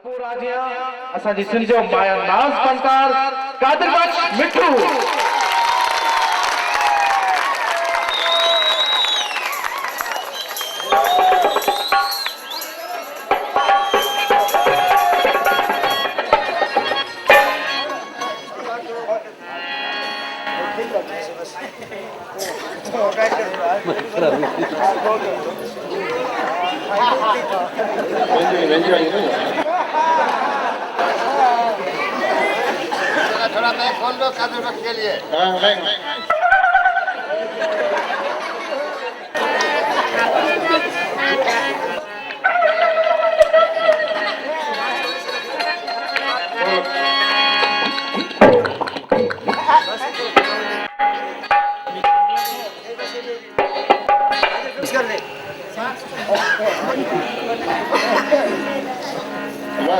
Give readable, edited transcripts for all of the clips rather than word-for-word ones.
राजिया असांजी सिंध जो माया नाज़ फनकार कादिर बख्श मिठू थोड़ा मैं खोल दो कादिर बख्श के लिए।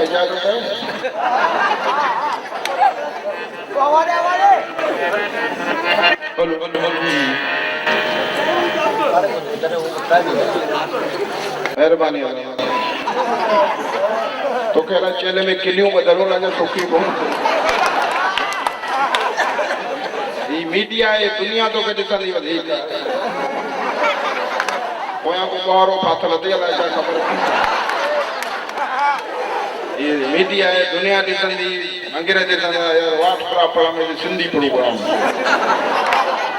इजाजत है मेहरबानी तो कह चेले में किलियों बदलो लगे सुखी ये मीडिया है दुनिया तो कदे दी वधी कोया को बारो फाथल ते अला छा खबर ये मीडिया है दुनिया दी अंग्रेज यार वाट पड़ा में सिंधी पढ़ी पड़ा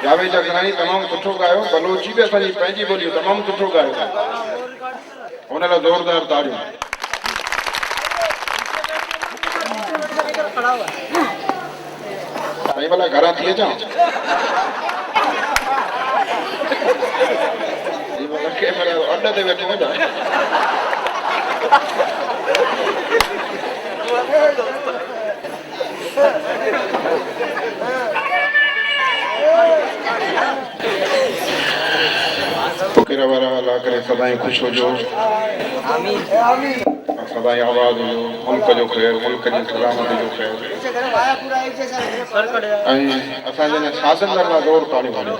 जावेद अखरानी तमाम सुठो गायो बलोची भी असांजी पंहिंजी बोली तमाम सुठो गायो उन लाइ ज़ोरदार ताड़ियूं साईं भला घरां थी अचां कैमरा अड्डे ते वेठो हुजां फकीर वारा वाला करे सदाई खुश हो जो आमीन सदाई आवाज हो मुल्क जो खैर मुल्क जी सलामती जो खैर ऐं असां जने साधन लाइ ज़ोर ताड़ी वाली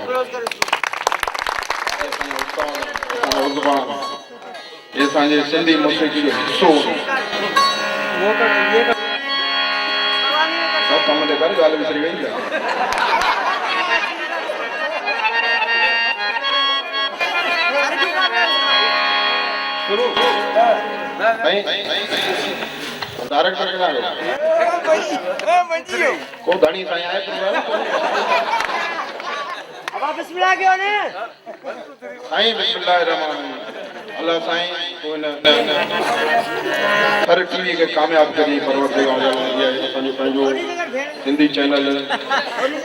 ये असांजे सिंधी मौसीक़ी जो हिस्सो कम ते कर ॻाल्हि विसरी वई शुरू डायरेक्टर को धनी साईं आए बिस्मिल्लाह के ने साईं बिस्मिल्लाह रहमान अल्लाह साईं को न हर टीवी के कामयाब करी परवरदिगार ये असांजो पंहिंजो सिंधी चैनल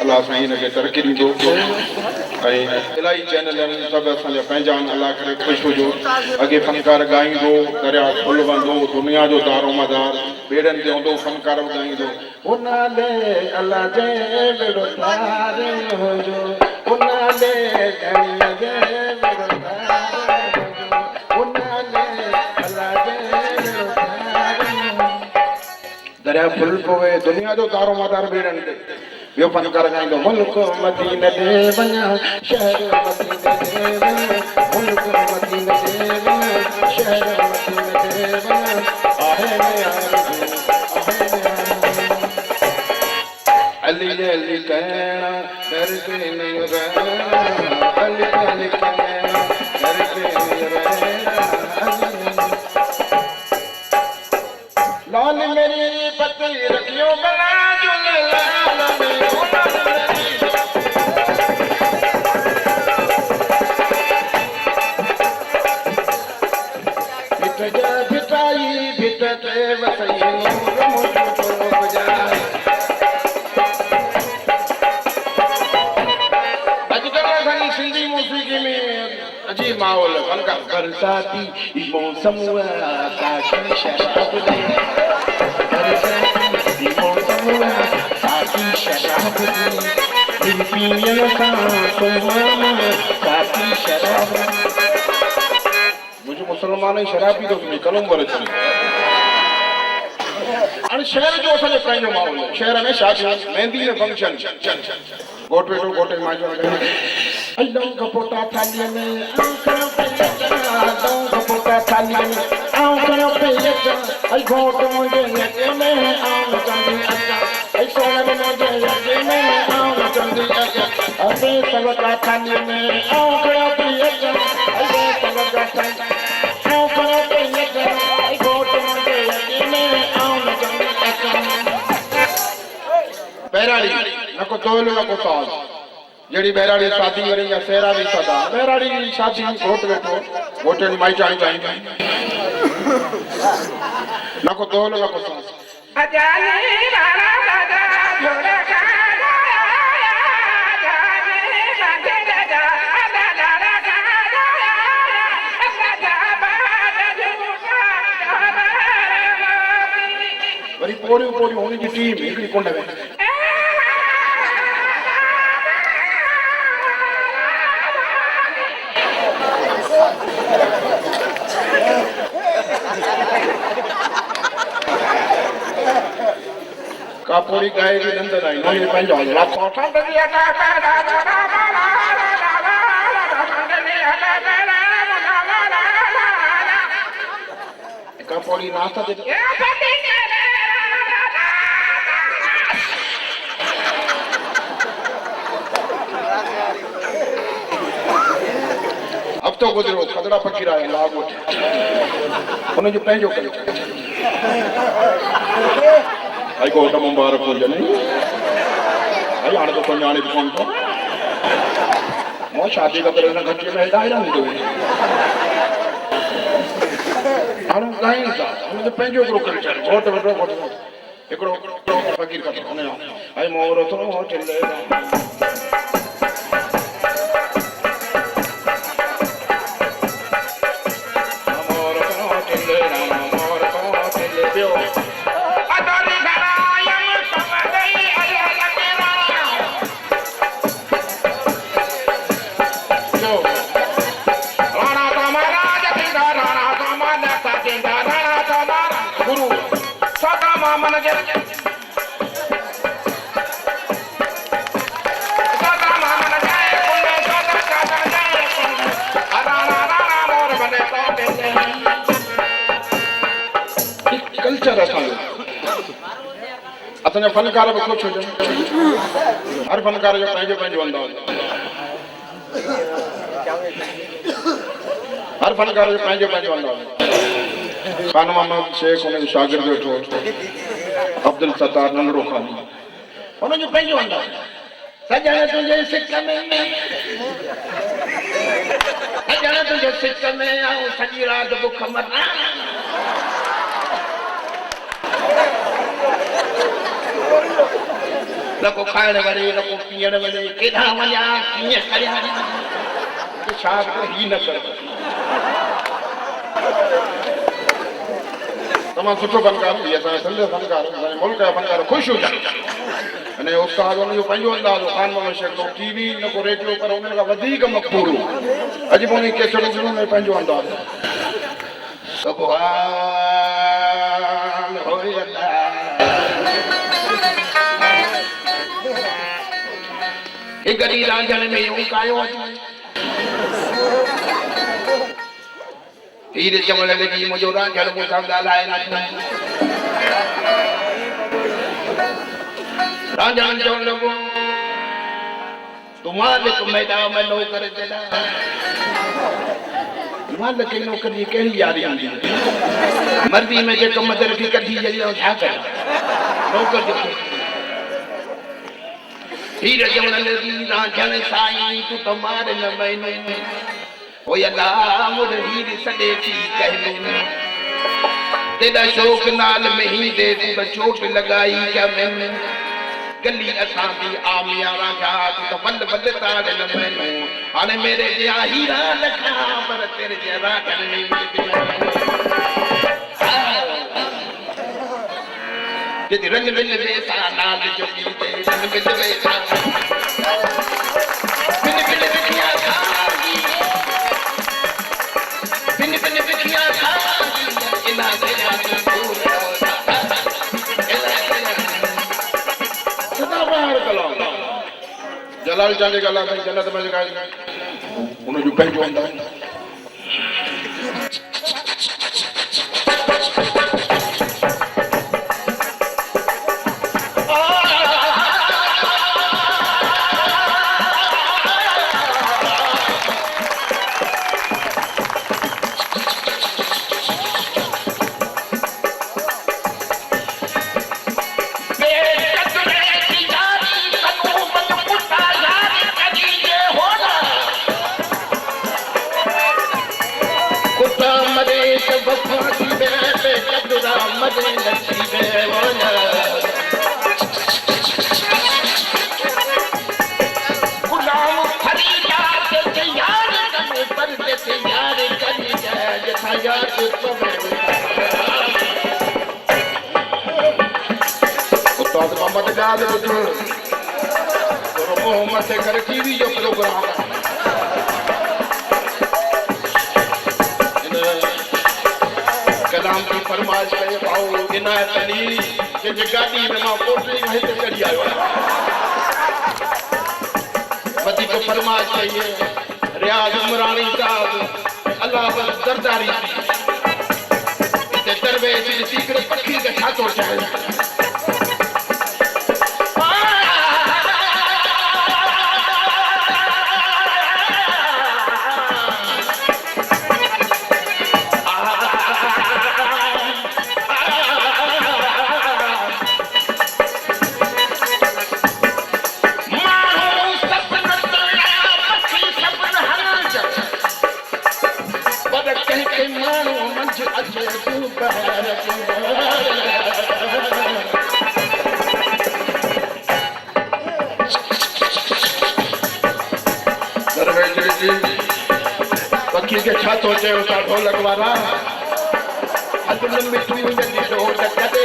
अल्लाह साईं के तरक्की ॾींदो ऐं इलाही चैनल आहिनि सभु असांजा पंहिंजा अल्लाह करे ख़ुशि हुजो अॻे फनकार ॻाईंदो दरिया फुल वंदो दुनिया जो दारो मदार ॿेड़नि ते हूंदो फनकार ॻाईंदो उनाले अल्लाह जे बेड़ो पार हुजो उनाले अल्लाह जे बेड़ो पार उनाले अल्लाह जे बेड़ो पार दरिया फुल पोवे दुनिया जो दारो मदार ॿेड़नि ते यो फनकार गाइंदो मुल्क मदीने दे वञा शहर मदीने दे वञा मुल्क मदीने दे वञा शहर मदीने दे वञा आहे अली अली कहना डर के नहीं रहना अली अली कहना डर के नहीं रहना लाल मेरी पति रखियो बना सिंधी मौसीक़ी में अजीब माहौल बरसाती मौसम साकी शराब दे बरसाती मौसम साकी शराब दे दिल पियन का सुमान साकी शराब मुझे मुसलमान ही शराब पी तो तुम्हें कलम भरे और शहर जो असांजो पंहिंजो माहौल है शहर में शादी मेहंदी में फंक्शन गोट वेठो गोटे माजो लौंग पोटा थाली में लौंग पोटा थाली में आऊं करो पे यका आई घोट मुझे यके में आऊं चंदी अका आई सोने मुझे यके में आऊं चंदी अका अबे सबका थाली में आऊं करो पे यका आई सबका थाली आऊं करो पे यका आई घोट मुझे यके में आऊं चंदी अका बहराड़ी नको तोल नको साल जड़ी बहराड़ी शादी करी या सेरा भी सदा बहराड़ी शादी घोट बैठो घोटे माई चाई चाई नको तोल नको साल अजानी राणा दादा झोला खाना जाने संगे दादा दादा खाना दादा बाद झूठा वरी पोड़ी पोड़ी होनी की टीम एकड़ी कोंड में कापोड़ी गाय की नंदन आई नोनी पंजा ला कोठा दिया दादा दादा माला दादा दिया दादा कापोड़ी नाश्ता दे ये पति अब तो गुजरो खदड़ा फकीर आया लागो उन जो पंजो कर आई को तो मुबारक हो जने आई आने तो पंजाने भी कौन तो मो शादी का करे ना घटे में दायरा नहीं दो आनो गाइन सा उन जो पंजो करो कर चल बहुत एकड़ो फकीर का उन आई मोर तो हो चले कल्चर असांजा फनकार बि ख़ुशि हुजनि हर फनकार जो पंहिंजो पंहिंजो अंदाज़ हर फनकार जो पंहिंजो पंहिंजो अंदाज़ खान मोहम्मद शेख हुन जो शागिर्द वेठो अब्दुल सत्तार नंढड़ो खान हुन जो पंहिंजो अंदाज़ सजण तुंहिंजे सिक में सजण तुंहिंजे सिक में आऊं सॼी राति बुख मरां नको खाइण वञे नको पीअण वञे केॾां वञा कीअं करियां छा ही न कर तमामु सुठो फनकार इहे असांजा सिंध फनकार असांजे मुल्क जा फनकार ख़ुशि हुजनि अने उस्ताद हुन जो पंहिंजो अंदाज़ो खान मोहम्मद शेख तो टीवी न को रेडियो पर हुन खां वधीक मक़बूल अॼु पोइ केसर शुरू में पंहिंजो अंदाज़ सुभान हो अल्लाह एक गड़ी रांझण में यूं कायो हीर चवण लॻी मुंहिंजो रांझण मूंसां ॻाल्हाए न रांझण चवण लॻो तूं मालिक मैदान में नौकर चला मालिक खे नौकरी जी कहिड़ी यारी हूंदी मर्दी में जेको मदर खे कढी जई छा कयां नौकर जो हीर चवण लॻी रांझण साईं तूं त मार न मैने ओ अल्लाह मुड़ हीर सॾे थी कहने तेरा शौक नाल में ही दे तू त चोट लॻाई क्या मैंने गली असां भी आमिया राजा तू त वल वल ताड़ न मैनू हाणे मेरे जिया हीरा लखा पर तेरे जिया रांझण नहीं मिलदी यदि रंग बिल वेसा नाल जो की दे रंग बिल वेसा बिन बिन बिखिया खागी बिन बिन बिखिया खागी इला तेरा दूर सदा बाहर कलाम जलाल चांदे गला में जन्नत में जगह उन जो पंहिंजो अंदाज़ में नसीबे वाला गुलाम फरीदा के यार कने पर के यार कने जथा याद उस्ताद मोहम्मद जाद और मोहम्मद से कर टीवी जो प्रोग्राम कलाम की फरमाइश करे भाऊ इनायत अली जे गाड़ी में मां कोटली में हिते चढ़ी आयो वधी को फरमाइश चाहिए रियाज उमरानी साहब अल्लाह पर दरदारी ते दरवेश जी सीकरे पखी के छातो चाहे पखी के छत होते उसका ढोलक वाला मिट्टी ढोल कदे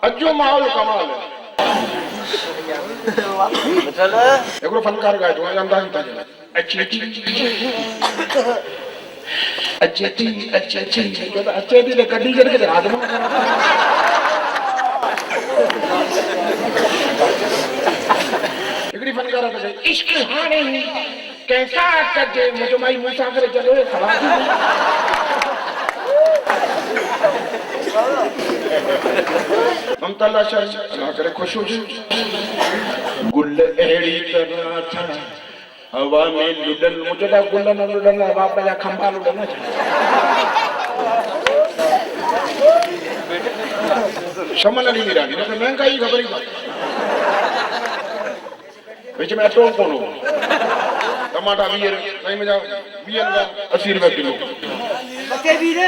अजो माहौल कमाल एगो फनकार गाय तो अंदाज था अच्छी ले कड्डी करके हाथ में एकड़ी फनकार था इश्क हाने कैसा कजे मुझे माई मूसा करे चलो ममता शर्म अल्लाह करे खुश हो गुल एड़ी तरह था हवा में लुडन मुझे दा गुल न लुडन बाप का खंभा लुडन शमन अली मीरा ने तो महंगाई खबर ही बीच में तो कौन हो टमाटा 20 सही में जाओ 80 रुपए किलो बके भी रे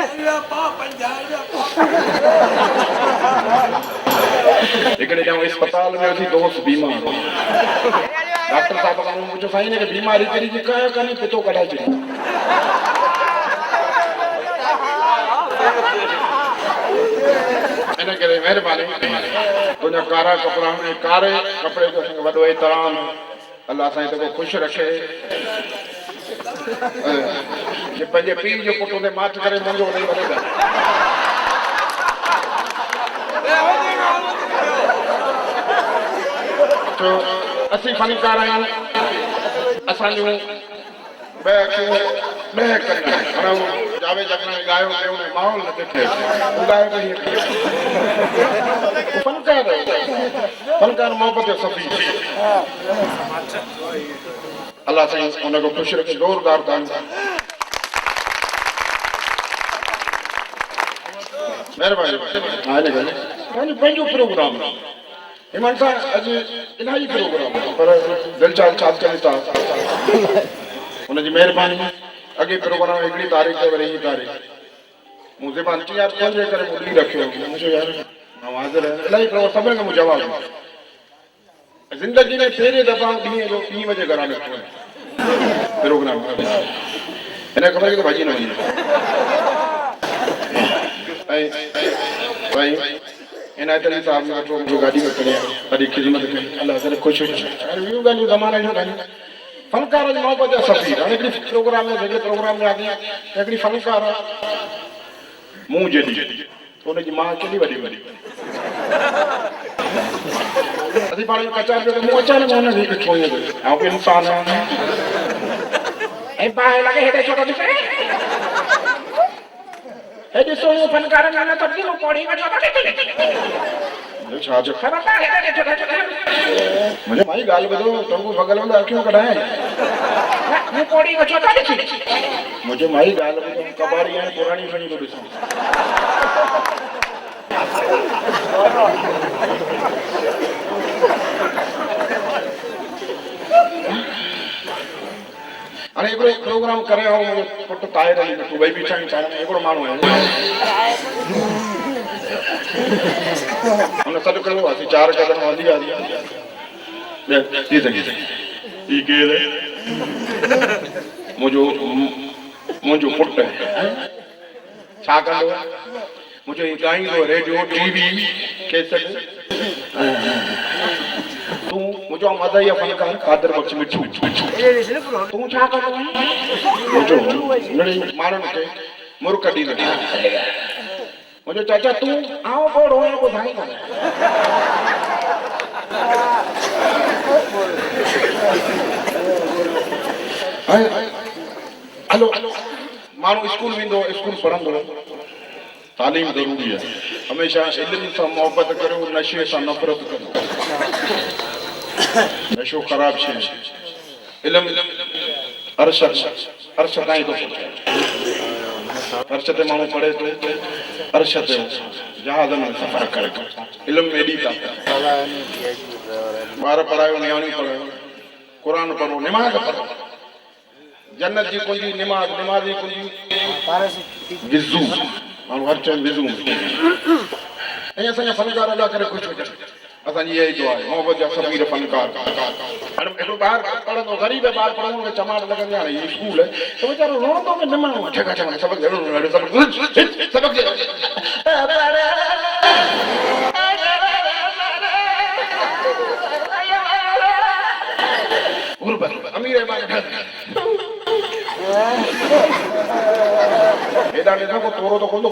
लेकिन जब अस्पताल में उसी दोस्त बीमार डॉक्टर साहब का मुझे सही ने बीमारी तेरी जी का कने पितो कढा ची इने करे मेहरबानी तुझा कारा कपड़ा में कारे कपड़े जो संग वडो एहतराम अल्लाह साईं तो खुश रखे ये पंजे पी जो पुटो ने मात करे मुंजो नहीं बनेगा तो असी फनकार आहियूं असांजो मैं करना है जावे जगना गायो पे उन्हें माहौल न देखे गायो पे फनकार मोहब्बत सफी अल्लाह साईं उनको खुश रखे जोरदार तान मेहरबानी हां ने गने पंजो प्रोग्राम ईमान सा अज इलाही प्रोग्राम पर दिलचाल चाल चलता उन जी मेहरबानी अगे प्रोग्राम एकड़ी तारीख ते वरी तारीख मुझे बांटी यार कौन जे करे मुली रखियो मुझे यार आवाज है इलाही प्रोग्राम सब का जवाब जिंदगी में तेरे दफा दी जो 3 बजे घर आने प्रोग्राम इन्हें खबर कि भाजी नहीं भाई इनायत अली साहब ने जो गाड़ी में खड़े बड़ी खिदमत की अल्लाह करे खुश हो अरे व्यू गाली जमाना जो गाली फनकार जो मोहब्बत सफी एकड़ी प्रोग्राम में जगह प्रोग्राम में आदी एकड़ी फनकार मुंह जडी उन जी मां केडी वडी वडी असी पाणी कचा जो मुंह अचानक उन भी छोड़े आ इंसान ए बाय लगे हेडे छोटो दिसे हे ॾिसो इहो फनकार गाना तब्दील पौड़ी का छोटा छा जो खबर का है छोटा मुझे माई गाल बदो तुमको बगल में अखियों कढाए ये पौड़ी का छोटा ॾिसी मुझे माई गाल बदो कबाड़ी है पुरानी खणी को ॾिसो अरे हिकिड़ो प्रोग्राम करे हो मुझे पुट ताहिर अली तू भई बीठा चाहे हिकिड़ो माण्हू आहे हुन सॾु कयो असीं 4 कदम हली थी सघे ई केरु मुंहिंजो पुट छा कंदो मुंहिंजो ही ॻाईंदो रेडियो टीवी कैसेट तू मुझो मज़ा या फनकार कादर बख्श मिठू तू छा कंदो मुझो नड़ी माण्हुनि खे मुर्क ॾींदो मुझो चाचा तू आओ बोड़ो है ॿुधाई कोन हलो माण्हू स्कूल वेंदो स्कूल पढ़ंदो तालीम ज़रूरी है हमेशा इल्म सां मोहब्बत करो नशे सां नफ़रत करो नशो ख़राब शइ इल्म अर्श ताईं थो पहुचाए अर्श ते माण्हू पढ़े थो अर्श ते जहाज़ में सफ़र करे थो इल्म में एॾी ताक़त ॿार पढ़ायो नियाणियूं पढ़ायो क़ुर पढ़ो निमाज़ पढ़ो जन्नत जी कुंजी निमाज़ जी कुंजी विज़ू माण्हू हर चंद विज़ू ऐं असांजा फनकार अदा करे ख़ुशि हुजनि असांजी इहा ई दुआ आहे मोहब्बत जा समीर फनकार हाणे हिकिड़ो ॿारु पढ़ंदो ग़रीब ॿारु पढ़ंदो खे चमाट लॻंदी आहे हीअ स्कूल आहे त वीचारो रोअंदो की न माण्हू ठेका चवण सबक़ अमीर हेॾा ॾिसो को तोरो तो खोलो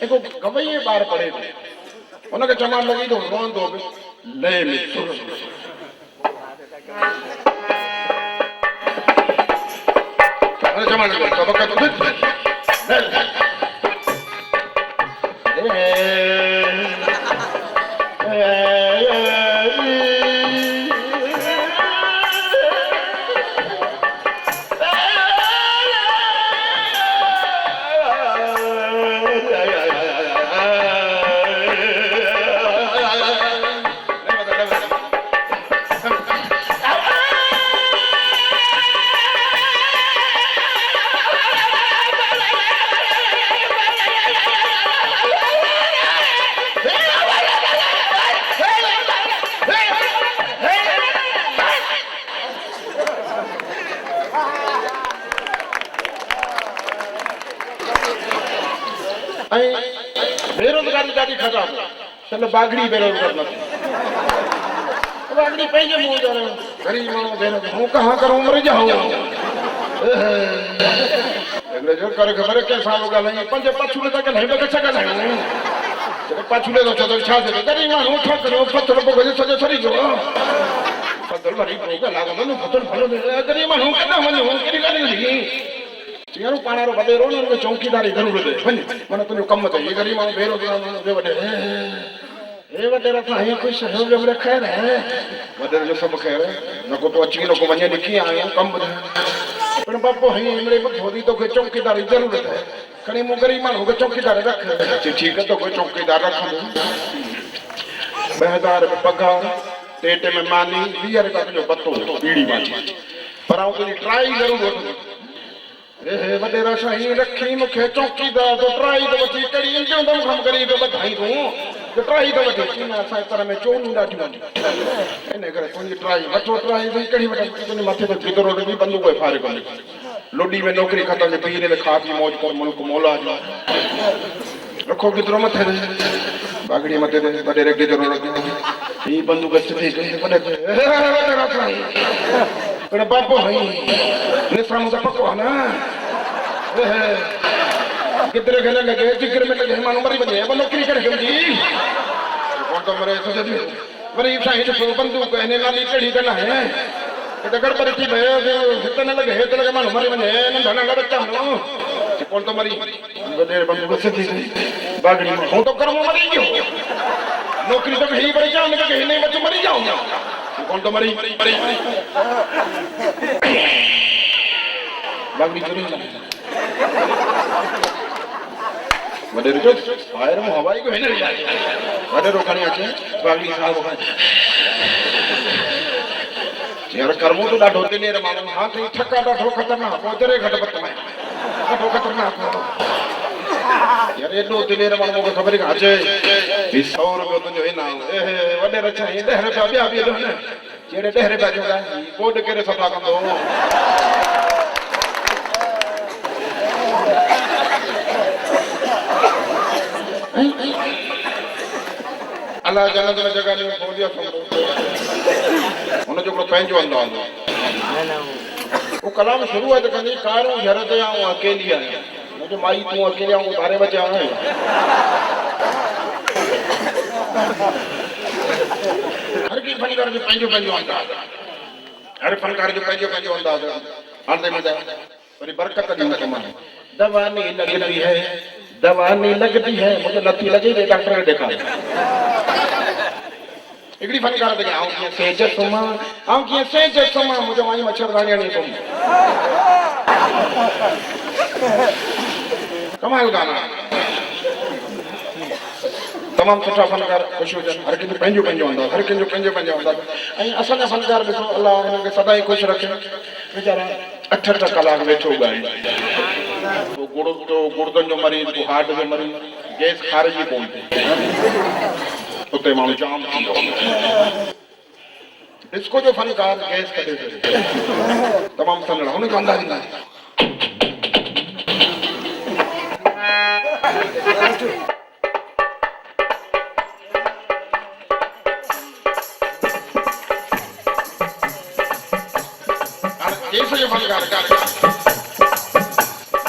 हिकु गवैये ॿार पढ़े थो हुनखे चमाट लॻी थो रोअंदो बि लय में सुर चमाट लॻी सबक़ बेरोजगारी ॾाढी ख़राब चलो बागड़ी बेरोजगार न बागड़ी पंहिंजे मुंहुं जो गरीब माण्हू बेरोजगार हूं कहाँ करूं मर जाऊं अगले जो करे ख़बर कंहिं सां ॻाल्हायूं पंज पाछूले था ॻाल्हायूं ॿ छा ॻाल्हायूं जॾहिं पाछूले थो चओ छा थियो गरीब माण्हू छा करियो पथर पोइ सॼो सड़ी वियो पथर वरी पोइ ॻाल्हाईंदो न पथर भलो गरीब माण्हू केॾां वञूं कहिड़ी ॻाल्हि हली यारो पाणारो वॾेरो न हुनखे चौकीदारी ज़रूरत आहे वञ माना तुंहिंजो कमु अथई हे गरीब माण्हू बेरोज़गार माण्हू ॿियो वॾे हे वॾेरा सां हीअं ख़ुशि आहे ॿियो वॾे ख़ैरु आहे वॾेरे जो सभु ख़ैरु न को तूं अची न को वञे कीअं आयो कमु ॿुधाए पिण बापू हीअं हिनड़े में थोरी तोखे चौकीदारी ज़रूरत आहे खणी मूं गरीब माण्हू खे चौकीदार रख ठीकु आहे तोखे चौकीदार रखंदो 2000 रुपया पघार टे में मानी 20 रुपया तुंहिंजो पतो बीड़ी मानी पर आउं तुंहिंजी ट्राई ज़रूरु वठंदो हे वॾेरा साईं रखी मूंखे चौकीदार तो ट्राई तो वठी कड़ी इंजो दम खम करी तो ॿधाई तूं तो ट्राई तो वठी कीअं असांजे घर में चोरियूं ॾाढियूं आहिनि इन करे तुंहिंजी ट्राई वठो ट्राई भई कड़ी वठो तुंहिंजे मथे ते गिदरो ॾिनी बंदूक फारे कोन्हे लोडी में नौकरी ख़तम पीर में खा पी मौज कर मुल्क मौलाज रखो गिदरो मथे ते बागड़ी मथे ते वॾेरे गिदरो रखो ही बंदूक सिधी कई वॾे वॾेरा साईं पर बापू हई निशान तो पको है ना कितने घने लगे जिगर में लगे मानो मरी बने अब नौकरी कर गई जी कौन तो मरे तो जदी मरी साइड से बंदूक कहने वाली कड़ी करना है तो गड़बड़ थी भई हिते न लगे माण्हू मरी वञे नंढा नंढा बच्चा हूं कौन तो मरी वॾे बंदो सिधी बागड़ी में हूं तो कर्म मरी गयो नौकरी तो ही पड़ी जाऊं कि नहीं बच्चों मरी जाऊंगा कौन तो मरी बागड़ी चोरी वॾे जो फायर में हवाई को हिन वॾे रोखणी अचे बागड़ी साहब यार कर्मो तो ॾाढो दिलेर माण्हू हा त ठका ॾाढो ख़तरनाक पोइ घट बत में ॾाढो ख़तरनाक यार एॾो दिलेर माण्हू मूंखे ख़बर ई अचे 100 रुपयो तुंहिंजो इनाम वॾे रचा 10 रुपया ॿिया बि न जहिड़े 10 रुपया चवंदा बोर्ड कहिड़े सफ़ा कंदो अलाह जन्नत में जगह नहीं खोलियो हुनजो को पंहिंजो अंदाज़ वो कलाम शुरू है तो कंदी कारो घर ते आऊं अकेली आहियां मुझे माई तू अकेले आऊं 12 बजे आऊं हर की फनकार जो पंहिंजो अंदाज़ हर फनकार जो पंहिंजो अंदाज़ हाणे मजा वरी बरकत जो कमाई दवा नहीं लगती है मुझे नथी लगे रे डॉक्टर ने देखा एकड़ी फनकार दे आऊं के सेज सुमा मुझे माई मच्छरदानी नहीं तुम कमाल गाना तमाम सुठा फनकार खुश हो हर के पंहिंजो अंदाज़ हर के पंहिंजो अंदाज़ ऐं असांजा फनकार ॾिसो अल्लाह उन्हनि खे सदाई खुश रखे वीचारा 8 कलाक वेठो ॻाइनि गुर्दन जो मरीज़ को हार्ट जो मरीज़ गैस खारिजी कोन उते माण्हू जाम थी वियो डिस्को जो फनकार गैस कढे तमामु सन्हड़ा हुनजो अंदाज़ न आहे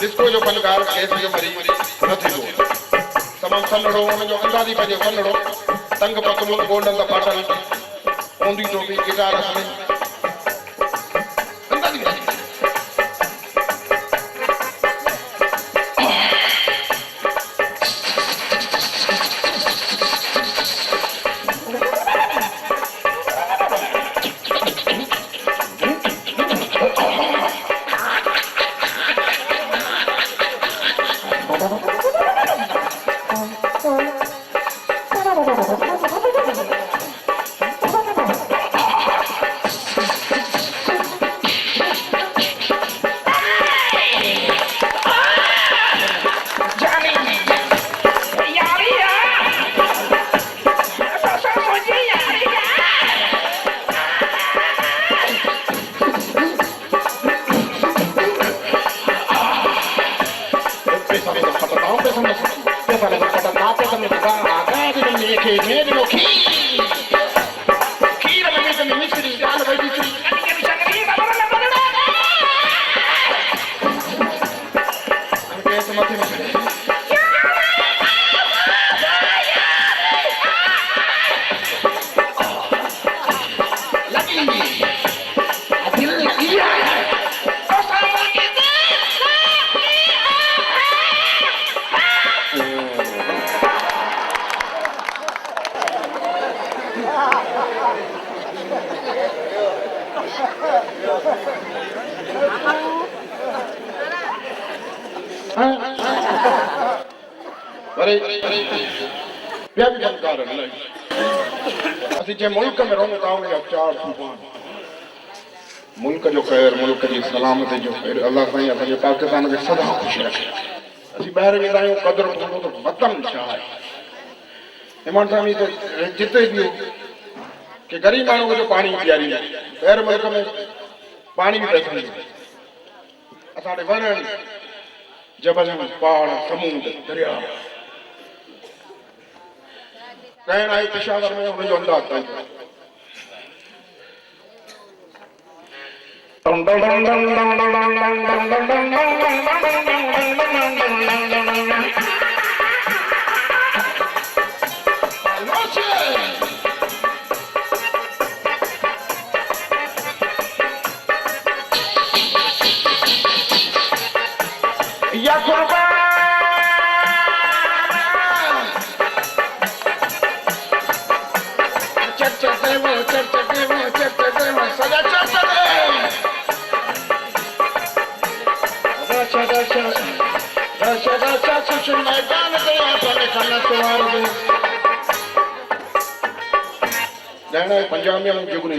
डिस्को जो फनकार गैस जो मरीज़ न थींदो तमामु सन्हड़ो हुनजो अंदाज़ ई पंहिंजो सन्हड़ो तंग पतलून गोंडनि त पाटल ओंदी टोपी गिटार में अंदाज़ ई मुल्क में रहूं था उनजा 4 तूफान मुल्क जो खैर मुल्क की सलामती जो खैर अल्लाह साईं असांजे पाकिस्तान के सदा खुश रखे असीं ॿाहिरि वेंदा आहियूं क़दुरु थींदो त वतन छा आहे इमाम साहब त जिते बि कि ग़रीब माण्हू जो पाणी पीआरी ॿाहिरि मुल्क में पाणी बि पैसा असां वटि वण जबल पहाड़ समुंड दरिया कहना है पेशावर में उन्हें अंदाज पंजाब में जुगनी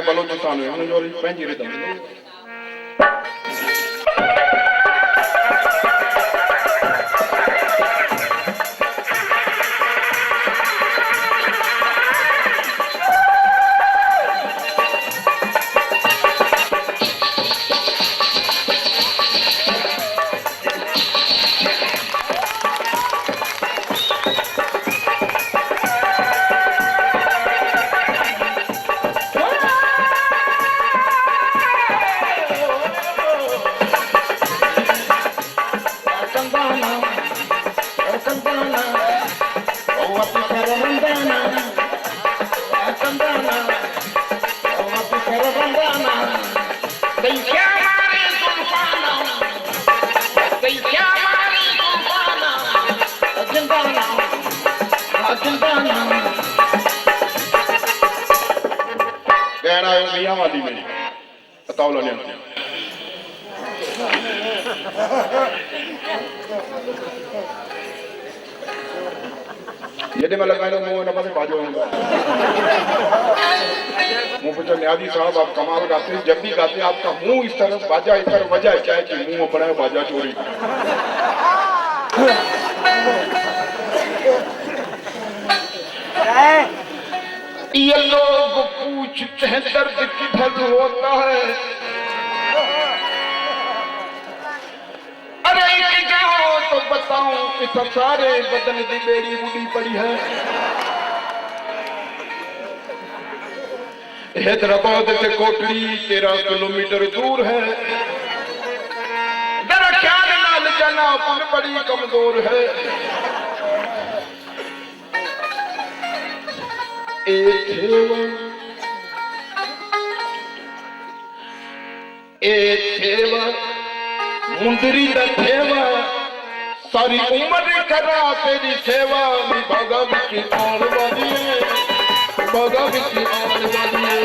बलोचिस्तान में उन्हें जो पंहिंजी रिदम वाली में अताउला ने ये मैं लगाया मुंह न पासे बाजू मुंह पूछा न्यादी साहब आप कमाल गाते हैं, जब भी गाते हैं आपका मुंह इस तरफ बाजा इस तरफ वजह क्या है कि मुंह अपना है बाजा चोरी ये लोग पूछते हैं दर्द किधर होता है, अरे जाओ तो बताऊं कि सब सारे बदन की बेड़ी बूढ़ी पड़ी है। हैदराबाद से कोटड़ी 13 किलोमीटर दूर है, जरा ख्याल नाल जाना पुल बड़ी कमजोर है। मुंदरी दा थेवा सारी उम्र करा तेरी सेवा, बागा बिच आने वाली है, बागा बिच आने वाली है।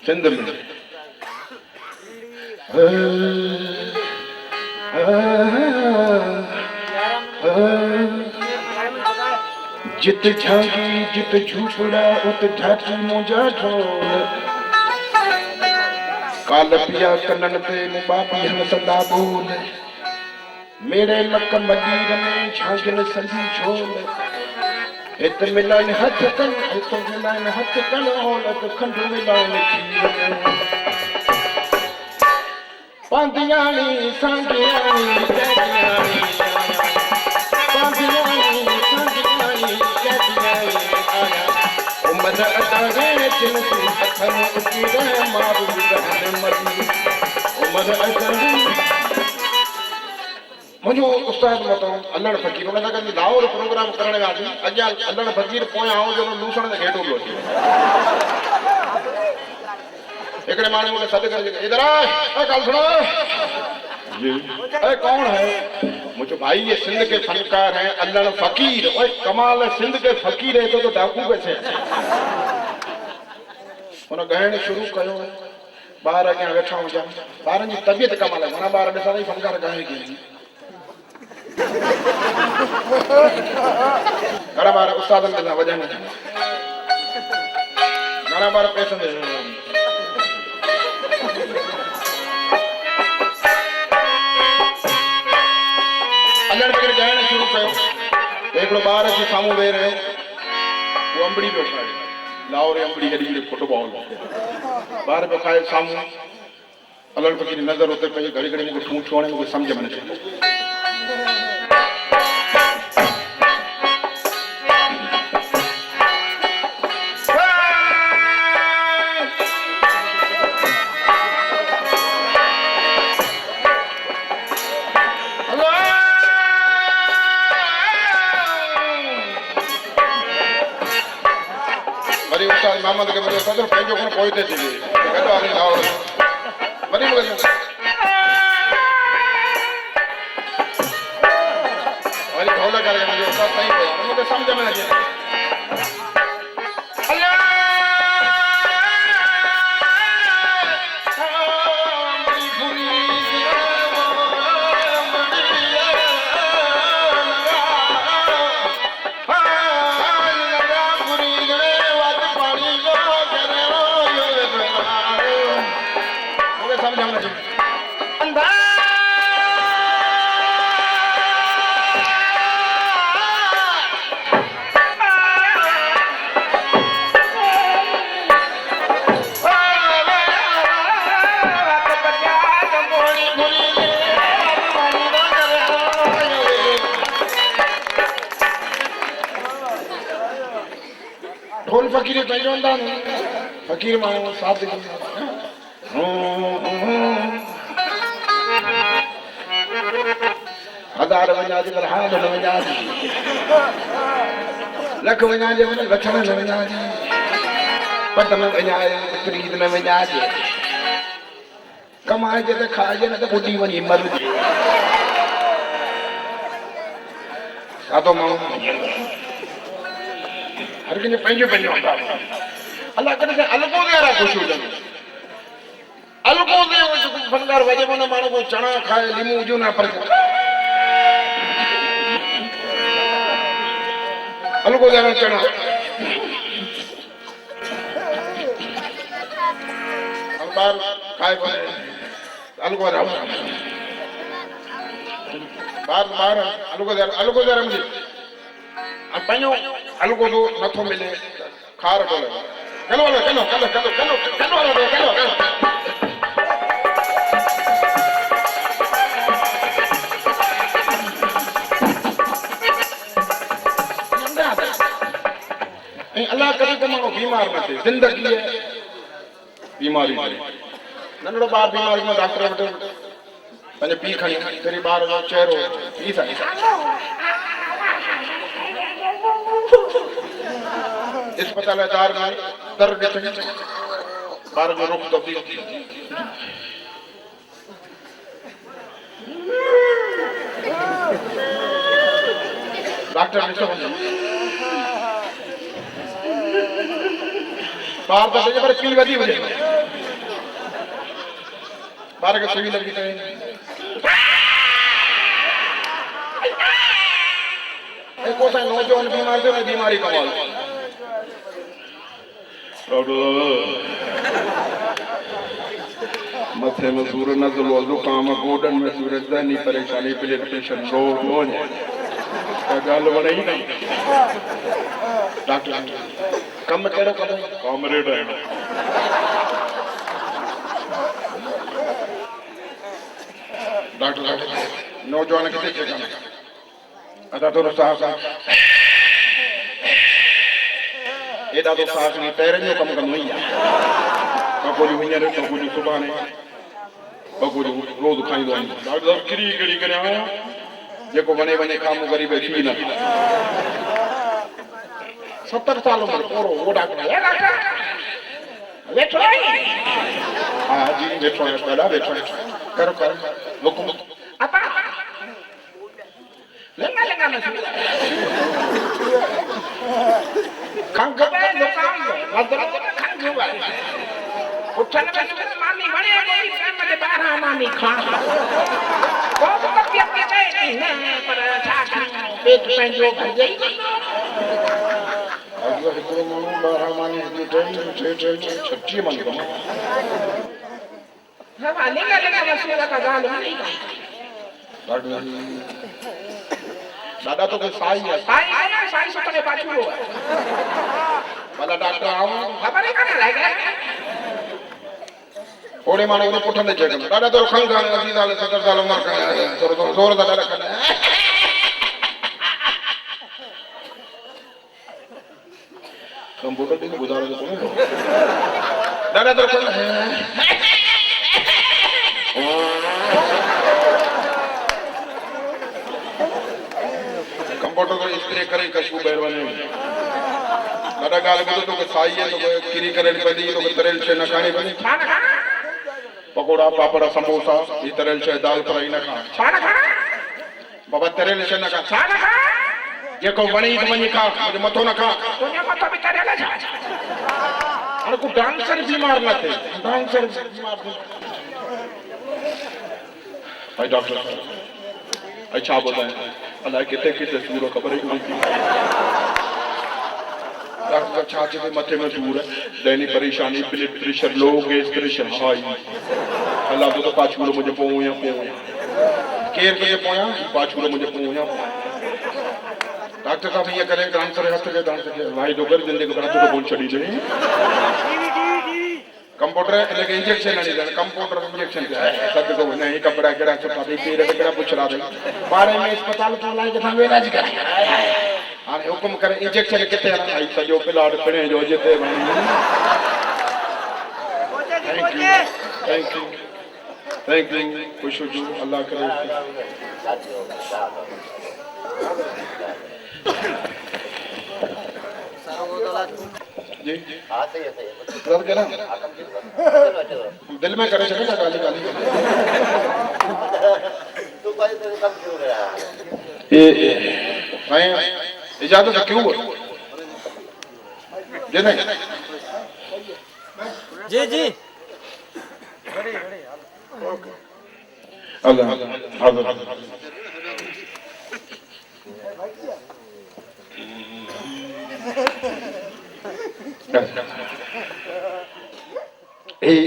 सिंध में जित झांगी जित झूपड़ा उत ढाटी मुझा ढोल, काल पिया कनन पे मुबाबी हम सदा बोल, मेरे लक मदीर में झांगन संधी झोल। इत मिलन हथ कन इत मिलन हथ कन औलत खंड मिलन खीर पांदियानी सांगियानी कैदियानी पांदियानी सांगियानी कैदियानी आया उमर अदारे जिनकी हथन उकीरे मारू रहन मदी उमर अदारे मुझो उस्ताद मतो अल्लड़ फकीर उन का लाहौर प्रोग्राम करण वियासीं अॻियां अल्लड़ फकीर पोयां आऊं जो लूसण ते घेटो पियो अचे हिकिड़े माण्हू मूंखे सॾु करे इधर आ ॻाल्हि सुनो जी अरे कौन है मुझे भाई ये सिंध के फनकार हैं अल्लड़ फकीर ओए कमाल है सिंध के फकीर है तो डाकू कैसे उन ॻाइण शुरू कयो ॿार अॻियां वेठा हुजनि ॿारनि जी तबियत कमाल आहे घणा ॿार ॾिसां थी फनकार ॻाए गया घणा ॿार उस्तादनि ॾिसां वॼनि घणा ॿार पैसनि अल्लड़ फकीर ॻाइण शुरू कयो त हिकिड़ो ॿार अची साम्हूं वेही रहियो उहो अंबड़ी पियो खाए लाहौर अंबड़ी हेॾी फुटबॉल ॿार पियो खाए साम्हूं अल्लड़ फकीर नज़र उते पई घड़ी घड़ी मूंखे ठूं छुअणे मूंखे सम्झ में न अचे मोहम्मद के मुझे सदर पंहिंजो कोन पोइते थी वई गॾु हली लाहौर वरी मूंखे वरी ढोल करे मुंहिंजो उस्ताद ताईं पियो मूंखे सम्झ में न अचे ढोल फकीर पंहिंजो अंदाज़ फकीर माण्हू साथ हज़ार वञा जे पर हाल न वञा लख वञा जे पर लछण न वञा पट न वञा प्रीत न वञा कमाए जे त खाइजे न त ॿुधी वञी मरजे सादो माण्हू हर कंहिंजो पंहिंजो पंहिंजो अलाह कॾहिं अलॻो ते वारा ख़ुशि हुजनि अलॻो ते फनकार वॼे मन माण्हू को चणा खाए लीमू हुजूं न पर अलॻो ते चणा ॿार खाए अलॻो रहो ॿार अलॻो ते रमजे पंहिंजो अलॻो तो नथो मिले खार टोले कलो कलो कलो कलो कलो कलो कलो कलो अल्लाह करे तो माण्हू बीमार न थिए ज़िंदगी बीमारी नंढड़ो ॿार बीमारी में डॉक्टर वटि पंहिंजो पीउ खणी तेरी ॿार जो चहिरो पीउ सां अस्पताल दार में दर ॾिठे ॿार जो रुख तब्दील थी डॉक्टर ॾिठो ॿार त सॼे पर पीउ वधी वञे ॿार खे सुई लॻी पए को सा नौजवान बीमार थियो बीमारी कमाल मथे में सूर नज़लो जुकाम गोडन में सूर दनी परेशानी ब्लड प्रेशर लो गाल वणे ही नहीं डॉक्टर कम कहिड़ो कॉमरेड है डॉक्टर नौजवान किथे चेक अदा तो साहब एॾा तो साहब नहीं पैरनि जो कमु कंदो ई आहे बकोलियूं हींअर बकोलियूं सुभाणे बकोलियूं रोज़ खाईंदो आहियां डॉक्टर साहब किरी कहिड़ी करियां जेको वने वने खामो गरीब थी न 70 साल उम्र पोरो वो डॉक्टर है डॉक्टर वेठो है हाँ जी बैठो है ॾाढा बैठो है करो करो हुकुम apa lenga masih kangkep lokal ladra kangkep ucana masuk mami bani ada di sama de barah mami khan kau bukan tiap-tiap ini pada cakang pet penjo kerja अगला हिकड़ो माण्हू 12 मानी ट्रेन छठी मन को हाँ lenga masuk का गाल नहीं दादा तो कोई साई है साई सतरे पाछू हो वाला डॉक्टर आऊं खबर है कने लगे ओड़े माण्हू ने पुठंदे जगह दादा तो खंग खान 80 साल 70 साल उम्र का जोर दा दादा खन कंप्यूटर दी बुझा रहे कोने दादा तो खंग कंप्यूटर को स्प्रे करे कशु बैरवाने दादा गाल को तो साई है तो किरी करे पदी तो तरेल छे न खाने बनी पकोड़ा पापड़ा समोसा ई तरेल छे दाल फ्राई न खा छाना खा बाबा तरेल छे न खा छाना खा जेको वणी तो वणी खा मुझे मथो न खा तो ने मत भी तरेला छा अरे को डांसर बीमार न थे डांसर बीमार थे भाई डॉक्टर अच्छा बताएं अल्लाह कितने कितने सूरो खबर ही नहीं डॉक्टर छाती के मथे में सूर है दैनिक परेशानी blood pressure low gas pressure high Allah तो पाछूरो मुझे पोया केर के पोया पाछूरो मुझे पोया डॉक्टर साहब ये करें डांसर हथ के डांसर के भाई दोगर जिंदगी बड़ा तो बोल छड़ी दे कंप्यूटर लेके इंजेक्शन नहीं देना कंप्यूटर इंजेक्शन क्या है सब को नहीं कपड़ा केड़ा छपा दे तेरे केड़ा पूछ रहा है बारे में अस्पताल तो लाए के हम इलाज कर हां हुकुम करे इंजेक्शन किथे आई सजो प्लाट पिणे जो जिते थैंक यू खुश हो अल्लाह करे जी हां सही है सर के ना दिल में करे चले ना गाली गाली तू भाई तेरे काम क्यों रहा ये मैं इजाजत क्यों जी नहीं जी अल्लाह हाजिर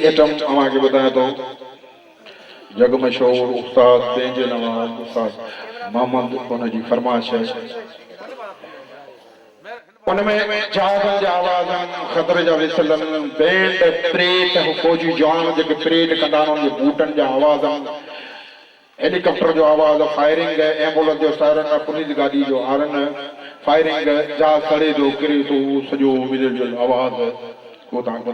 एटम आगे बताया तो जग मशहूर उस्ताद बेंजे नवाज उस्ताद मोहम्मद उन जी फरमाइश है उनमें जाग आवाज खतर जा विसलन बैंड प्रेट फौजी जान जेके प्रेट कंदा उन जे बूटन जा आवाज हेलीकॉप्टर जो आवाज फायरिंग एम्बुलेंस जो सायरन पुलिस गाड़ी जो हारन फायरिंग जा सड़े दो करे तो सजो विजल जो आवाज वो ता को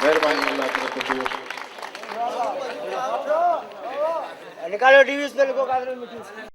मेहरबानी अल्लाह करे कुछ निकालो टीवी पे लोगों का